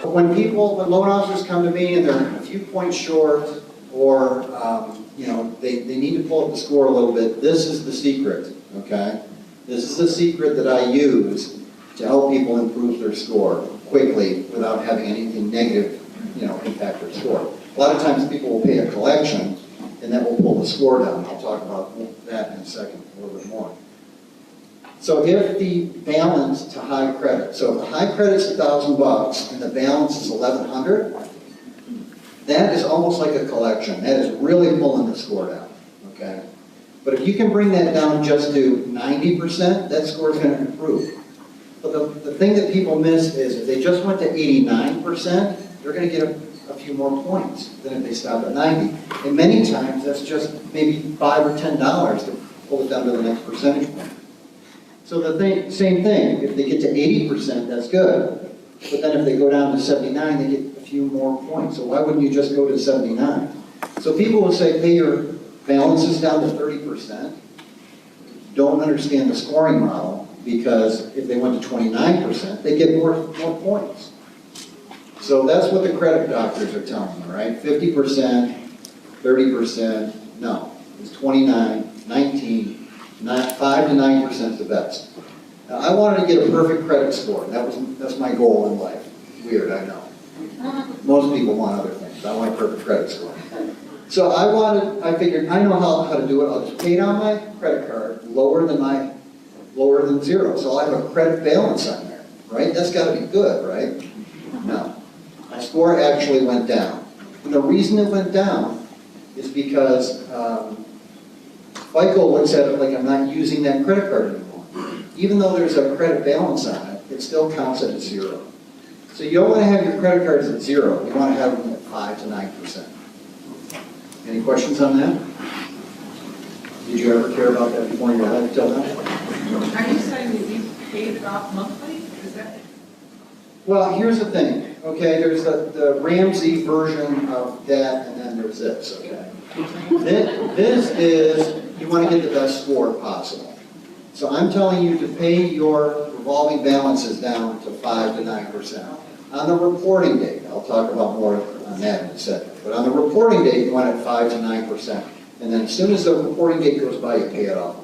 When loan officers come to me and they're a few points short, or they need to pull up the score a little bit, this is the secret, okay? This is the secret that I use to help people improve their score quickly without having anything negative, impact their score. A lot of times people will pay a collection and that will pull the score down. I'll talk about that in a second, a little bit more. So if the balance to high credit, so if the high credit's $1,000 and the balance is $1,100, that is almost like a collection. That is really pulling the score down, okay? But if you can bring that down just to 90%, that score is going to improve. But the thing that people miss is if they just went to 89%, they're going to get a few more points than if they stop at 90. And many times that's just maybe $5 or $10 to pull it down to the next percentage point. So same thing, if they get to 80%, that's good. But then if they go down to 79, they get a few more points. So why wouldn't you just go to 79? So people will say, pay your balances down to 30%. Don't understand the scoring model, because if they went to 29%, they get more points. So that's what the credit doctors are telling me, right? 50%, 30%, no. It's 29, 19, 5 to 9% is the best. Now, I wanted to get a perfect credit score. That's my goal in life. Weird, I know. Most people want other things. I want a perfect credit score. So I figured, I know how to do it. I'll just pay down my credit card lower than zero. So I'll have a credit balance on there, right? That's got to be good, right? No. My score actually went down. And the reason it went down is because FICO looks at it like I'm not using that credit card anymore. Even though there's a credit balance on it, it still counts at 0. So you don't want to have your credit cards at 0. You want to have them at 5 to 9%. Any questions on that? Did you ever care about that before in your life till now? Are you saying that you paid it off monthly? Is that? Well, here's the thing, okay? There's the Ramsey version of that, and then there's this, okay? This is, you want to get the best score possible. So I'm telling you to pay your revolving balances down to 5 to 9%. On the reporting date, I'll talk about more on that in a second, but on the reporting date, you want it 5 to 9%. And then as soon as the reporting date goes by, you pay it off.